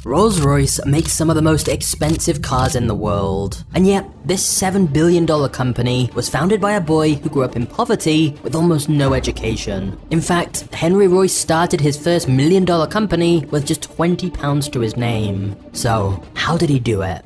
Rolls Royce makes some of the most expensive cars in the world, and yet this $7 billion company was founded by a boy who grew up in poverty with almost no education. In fact, Henry Royce started his first $1 million company with just £20 to his name. So, how did he do it?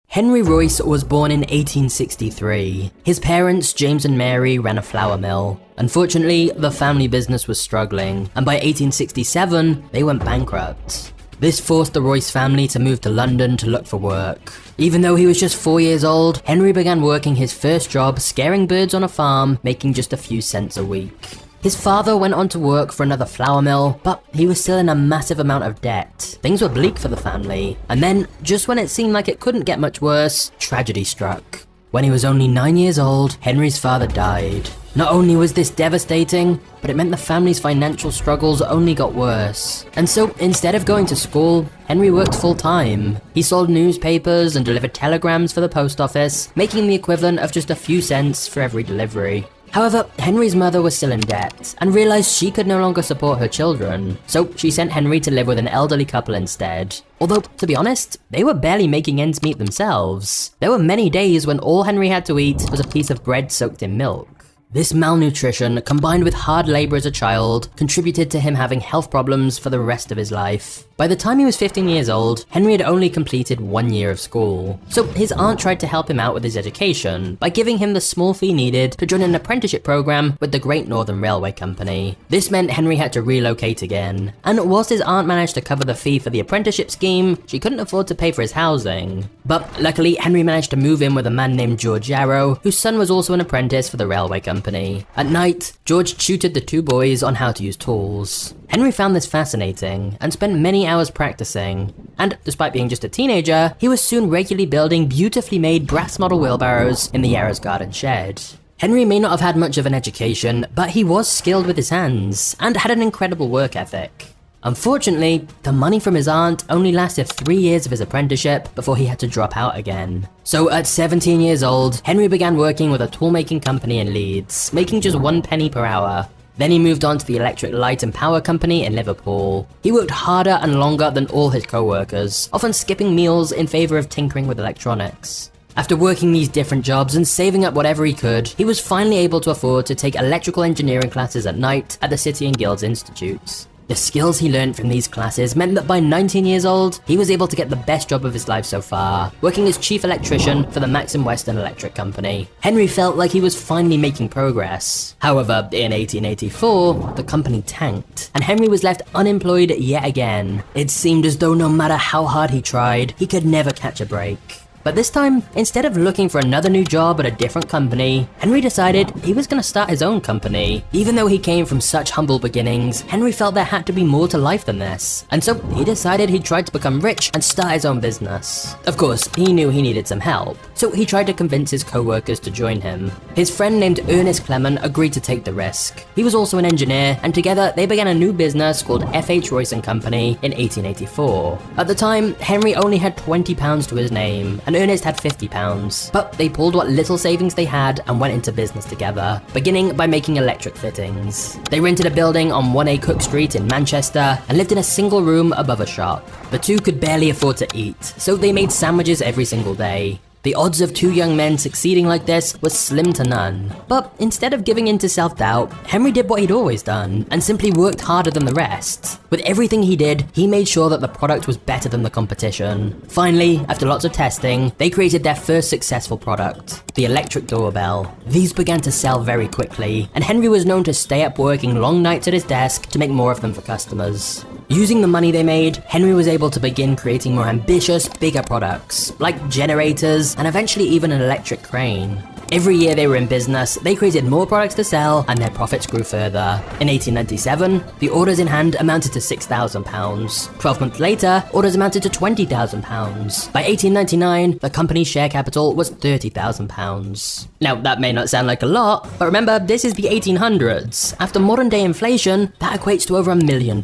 Henry Royce was born in 1863. His parents, James and Mary, ran a flour mill. Unfortunately, the family business was struggling, and by 1867, they went bankrupt. This forced the Royce family to move to London to look for work. Even though he was just 4 years old, Henry began working his first job scaring birds on a farm, making just a few cents a week. His father went on to work for another flour mill, but he was still in a massive amount of debt. Things were bleak for the family, and then, just when it seemed like it couldn't get much worse, tragedy struck. When he was only 9 years old, Henry's father died. Not only was this devastating, but it meant the family's financial struggles only got worse. And so, instead of going to school, Henry worked full-time. He sold newspapers and delivered telegrams for the post office, making the equivalent of just a few cents for every delivery. However, Henry's mother was still in debt, and realized she could no longer support her children, so she sent Henry to live with an elderly couple instead. Although, to be honest, they were barely making ends meet themselves. There were many days when all Henry had to eat was a piece of bread soaked in milk. This malnutrition, combined with hard labor as a child, contributed to him having health problems for the rest of his life. By the time he was 15 years old, Henry had only completed 1 year of school. So his aunt tried to help him out with his education by giving him the small fee needed to join an apprenticeship program with the Great Northern Railway Company. This meant Henry had to relocate again, and whilst his aunt managed to cover the fee for the apprenticeship scheme, she couldn't afford to pay for his housing. But luckily, Henry managed to move in with a man named George Yarrow, whose son was also an apprentice for the railway company. At night, George tutored the two boys on how to use tools. Henry found this fascinating and spent many hours practicing, and despite being just a teenager, he was soon regularly building beautifully made brass model wheelbarrows in the Yarrow's garden shed. Henry may not have had much of an education, but he was skilled with his hands and had an incredible work ethic. Unfortunately, the money from his aunt only lasted 3 years of his apprenticeship before he had to drop out again. So at 17 years old, Henry began working with a tool-making company in Leeds, making just 1 penny per hour. Then he moved on to the Electric Light and Power Company in Liverpool. He worked harder and longer than all his co-workers, often skipping meals in favour of tinkering with electronics. After working these different jobs and saving up whatever he could, he was finally able to afford to take electrical engineering classes at night at the City and Guilds Institute. The skills he learned from these classes meant that by 19 years old, he was able to get the best job of his life so far, working as chief electrician for the Maxim Western Electric Company. Henry felt like he was finally making progress. However, in 1884, the company tanked, and Henry was left unemployed yet again. It seemed as though no matter how hard he tried, he could never catch a break. But this time, instead of looking for another new job at a different company, Henry decided he was going to start his own company. Even though he came from such humble beginnings, Henry felt there had to be more to life than this, and so he decided he'd try to become rich and start his own business. Of course, he knew he needed some help, so he tried to convince his co-workers to join him. His friend named Ernest Clement agreed to take the risk. He was also an engineer, and together they began a new business called F.H. Royce & Company in 1884. At the time, Henry only had £20 to his name, and Ernest had £50, but they pulled what little savings they had and went into business together, beginning by making electric fittings. They rented a building on 1A Cook Street in Manchester and lived in a single room above a shop. The two could barely afford to eat, so they made sandwiches every single day. The odds of two young men succeeding like this was slim to none. But instead of giving in to self-doubt, Henry did what he'd always done, and simply worked harder than the rest. With everything he did, he made sure that the product was better than the competition. Finally, after lots of testing, they created their first successful product, the electric doorbell. These began to sell very quickly, and Henry was known to stay up working long nights at his desk to make more of them for customers. Using the money they made, Henry was able to begin creating more ambitious, bigger products, like generators, and eventually even an electric crane. Every year they were in business, they created more products to sell, and their profits grew further. In 1897, the orders in hand amounted to £6,000. 12 months later, orders amounted to £20,000. By 1899, the company's share capital was £30,000. Now, that may not sound like a lot, but remember, this is the 1800s. After modern day inflation, that equates to over $1 million.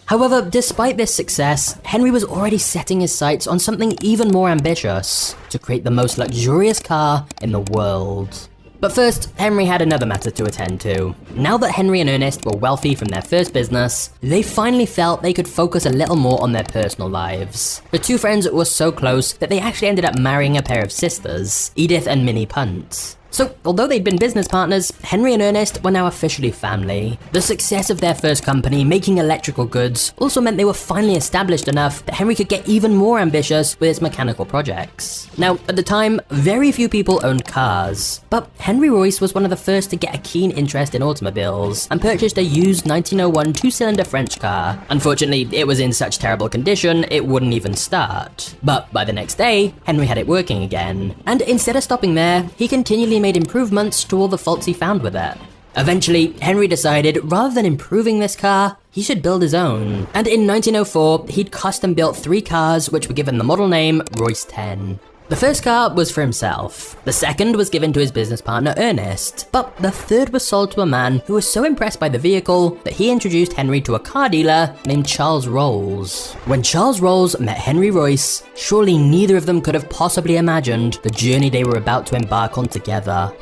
However, despite this success, Henry was already setting his sights on something even more ambitious: to create the most luxurious car in the world. But first, Henry had another matter to attend to. Now that Henry and Ernest were wealthy from their first business, they finally felt they could focus a little more on their personal lives. The two friends were so close that they actually ended up marrying a pair of sisters, Edith and Minnie Punt. So, although they'd been business partners, Henry and Ernest were now officially family. The success of their first company, making electrical goods, also meant they were finally established enough that Henry could get even more ambitious with his mechanical projects. Now, at the time, very few people owned cars, but Henry Royce was one of the first to get a keen interest in automobiles and purchased a used 1901 two-cylinder French car. Unfortunately, it was in such terrible condition, it wouldn't even start. But by the next day, Henry had it working again. And instead of stopping there, he continually made improvements to all the faults he found with it. Eventually, Henry decided rather than improving this car, he should build his own. And in 1904, he'd custom built 3 cars which were given the model name Royce 10. The first car was for himself, the second was given to his business partner Ernest, but the third was sold to a man who was so impressed by the vehicle that he introduced Henry to a car dealer named Charles Rolls. When Charles Rolls met Henry Royce, surely neither of them could have possibly imagined the journey they were about to embark on together.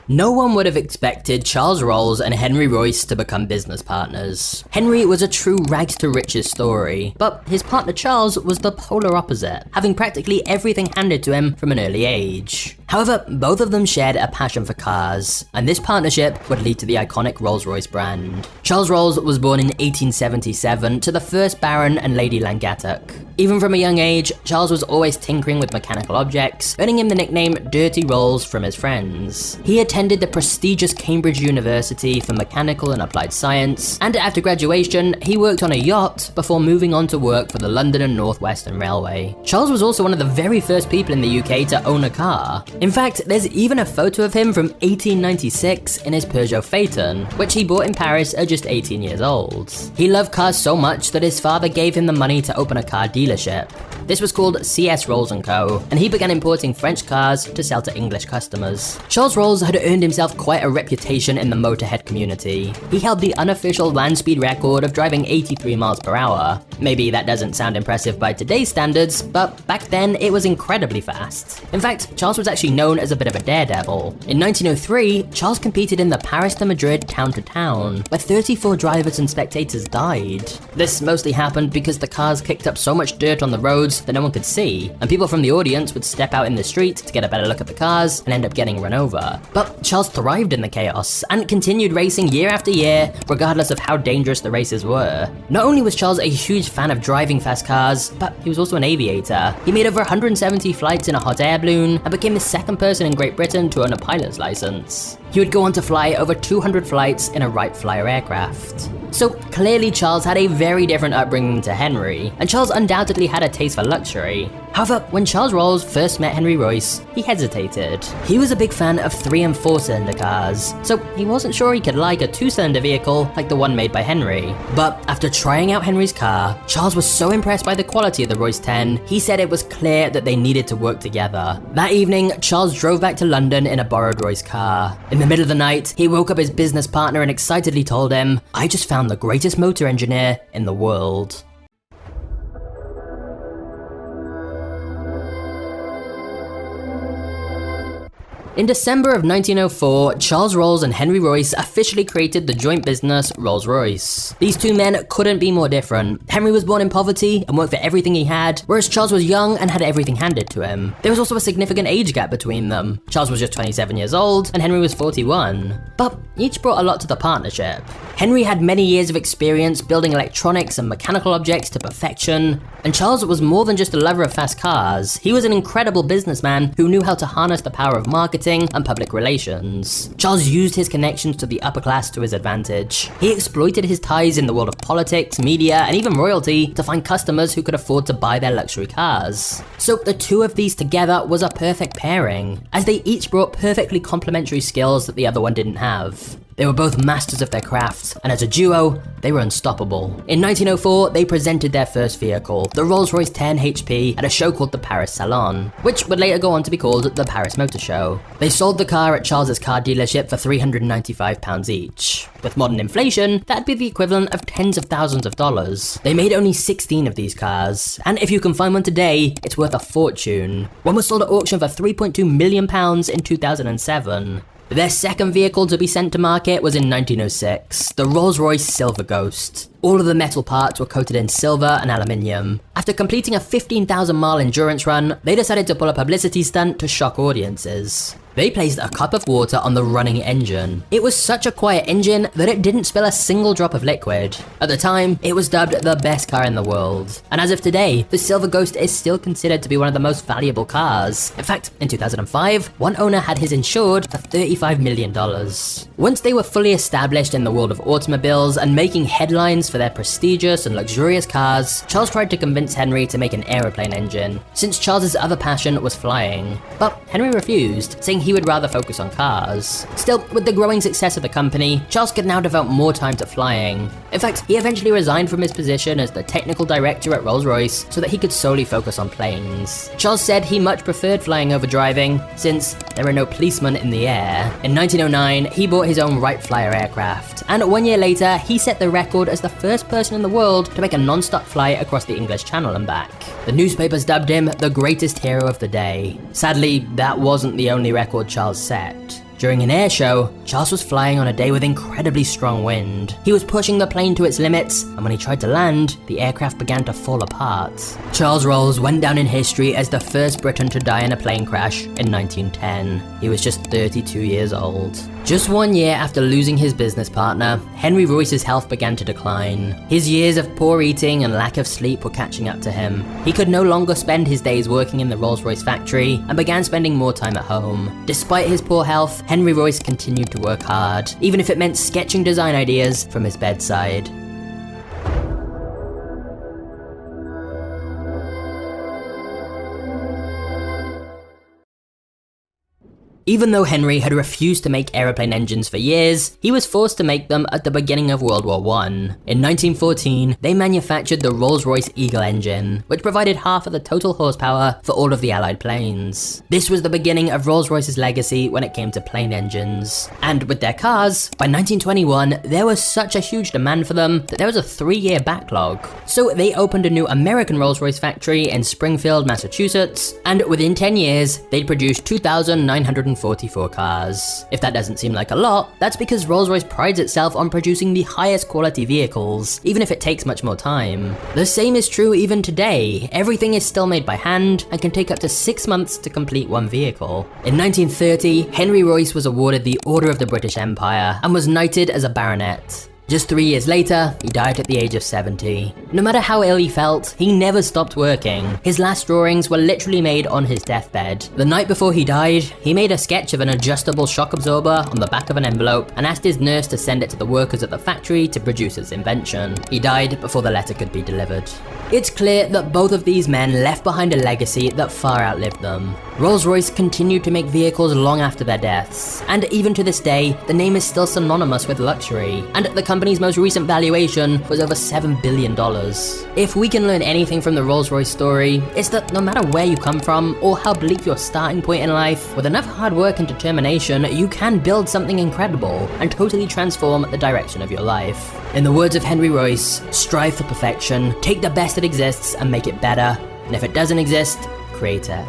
No one would have expected Charles Rolls and Henry Royce to become business partners. Henry was a true rags to riches story, but his partner Charles was the polar opposite, having practically everything handed to him from an early age. However, both of them shared a passion for cars, and this partnership would lead to the iconic Rolls Royce brand. Charles Rolls was born in 1877 to the first Baron and Lady Langattock. Even from a young age, Charles was always tinkering with mechanical objects, earning him the nickname Dirty Rolls from his friends. He attended the prestigious Cambridge University for Mechanical and Applied Science, and after graduation, he worked on a yacht before moving on to work for the London and North Western Railway. Charles was also one of the very first people in the UK to own a car. In fact, there's even a photo of him from 1896 in his Peugeot Phaeton, which he bought in Paris at just 18 years old. He loved cars so much that his father gave him the money to open a car dealership. This was called CS Rolls & Co, and he began importing French cars to sell to English customers. Charles Rolls had earned himself quite a reputation in the motorhead community. He held the unofficial land speed record of driving 83 miles per hour. Maybe that doesn't sound impressive by today's standards, but back then it was incredibly fast. In fact, Charles was actually known as a bit of a daredevil. In 1903, Charles competed in the Paris to Madrid town-to-town, where 34 drivers and spectators died. This mostly happened because the cars kicked up so much dirt on the roads that no one could see, and people from the audience would step out in the street to get a better look at the cars and end up getting run over. But Charles thrived in the chaos and continued racing year after year, regardless of how dangerous the races were. Not only was Charles a huge fan of driving fast cars, but he was also an aviator. He made over 170 flights in a hot air balloon and became the second person in Great Britain to own a pilot's license. He would go on to fly over 200 flights in a Wright Flyer aircraft. So clearly Charles had a very different upbringing to Henry, and Charles undoubtedly had a taste for luxury. However, when Charles Rolls first met Henry Royce, he hesitated. He was a big fan of 3- and 4-cylinder cars, so he wasn't sure he could like a 2-cylinder vehicle like the one made by Henry. But after trying out Henry's car, Charles was so impressed by the quality of the Royce 10, he said it was clear that they needed to work together. That evening, Charles drove back to London in a borrowed Royce car. In the middle of the night, he woke up his business partner and excitedly told him, "I just found the greatest motor engineer in the world." In December of 1904, Charles Rolls and Henry Royce officially created the joint business Rolls Royce. These two men couldn't be more different. Henry was born in poverty and worked for everything he had, whereas Charles was young and had everything handed to him. There was also a significant age gap between them. Charles was just 27 years old and Henry was 41. But each brought a lot to the partnership. Henry had many years of experience building electronics and mechanical objects to perfection, and Charles was more than just a lover of fast cars. He was an incredible businessman who knew how to harness the power of marketing and public relations. Charles used his connections to the upper class to his advantage. He exploited his ties in the world of politics, media, and even royalty to find customers who could afford to buy their luxury cars. So the two of these together was a perfect pairing, as they each brought perfectly complementary skills that the other one didn't have. They were both masters of their crafts, and as a duo, they were unstoppable. In 1904, they presented their first vehicle, the Rolls Royce 10 HP, at a show called the Paris Salon, which would later go on to be called the Paris Motor Show. They sold the car at Charles's car dealership for £395 each. With modern inflation, that'd be the equivalent of tens of thousands of dollars. They made only 16 of these cars, and if you can find one today, it's worth a fortune. One was sold at auction for £3.2 million in 2007. Their second vehicle to be sent to market was in 1906, the Rolls Royce Silver Ghost. All of the metal parts were coated in silver and aluminium. After completing a 15,000-mile endurance run, they decided to pull a publicity stunt to shock audiences. They placed a cup of water on the running engine. It was such a quiet engine that it didn't spill a single drop of liquid. At the time, it was dubbed the best car in the world. And as of today, the Silver Ghost is still considered to be one of the most valuable cars. In fact, in 2005, one owner had his insured for $35 million. Once they were fully established in the world of automobiles and making headlines for their prestigious and luxurious cars, Charles tried to convince Henry to make an aeroplane engine, since Charles's other passion was flying. But Henry refused, saying he would rather focus on cars. Still, with the growing success of the company, Charles could now devote more time to flying. In fact, he eventually resigned from his position as the technical director at Rolls Royce so that he could solely focus on planes. Charles said he much preferred flying over driving, since there are no policemen in the air. In 1909, he bought his own Wright Flyer aircraft, and 1 year later, he set the record as the first person in the world to make a non-stop flight across the English Channel and back. The newspapers dubbed him the greatest hero of the day. Sadly, that wasn't the only record Charles set. During an air show, Charles was flying on a day with incredibly strong wind. He was pushing the plane to its limits, and when he tried to land, the aircraft began to fall apart. Charles Rolls went down in history as the first Briton to die in a plane crash in 1910. He was just 32 years old. Just 1 year after losing his business partner, Henry Royce's health began to decline. His years of poor eating and lack of sleep were catching up to him. He could no longer spend his days working in the Rolls Royce factory and began spending more time at home. Despite his poor health, Henry Royce continued to work hard, even if it meant sketching design ideas from his bedside. Even though Henry had refused to make aeroplane engines for years, he was forced to make them at the beginning of World War I. In 1914, they manufactured the Rolls-Royce Eagle engine, which provided half of the total horsepower for all of the Allied planes. This was the beginning of Rolls-Royce's legacy when it came to plane engines. And with their cars, by 1921, there was such a huge demand for them that there was a 3-year backlog. So they opened a new American Rolls-Royce factory in Springfield, Massachusetts, and within 10 years, they'd produced 2,944 cars. If that doesn't seem like a lot, that's because Rolls-Royce prides itself on producing the highest quality vehicles, even if it takes much more time. The same is true even today. Everything is still made by hand and can take up to 6 months to complete one vehicle. In 1930, Henry Royce was awarded the Order of the British Empire and was knighted as a baronet. Just 3 years later, he died at the age of 70. No matter how ill he felt, he never stopped working. His last drawings were literally made on his deathbed. The night before he died, he made a sketch of an adjustable shock absorber on the back of an envelope and asked his nurse to send it to the workers at the factory to produce his invention. He died before the letter could be delivered. It's clear that both of these men left behind a legacy that far outlived them. Rolls-Royce continued to make vehicles long after their deaths, and even to this day, the name is still synonymous with luxury, and the company's most recent valuation was over $7 billion. If we can learn anything from the Rolls-Royce story, it's that no matter where you come from, or how bleak your starting point in life, with enough hard work and determination, you can build something incredible, and totally transform the direction of your life. In the words of Henry Royce, strive for perfection, take the best that exists and make it better, and if it doesn't exist, create it.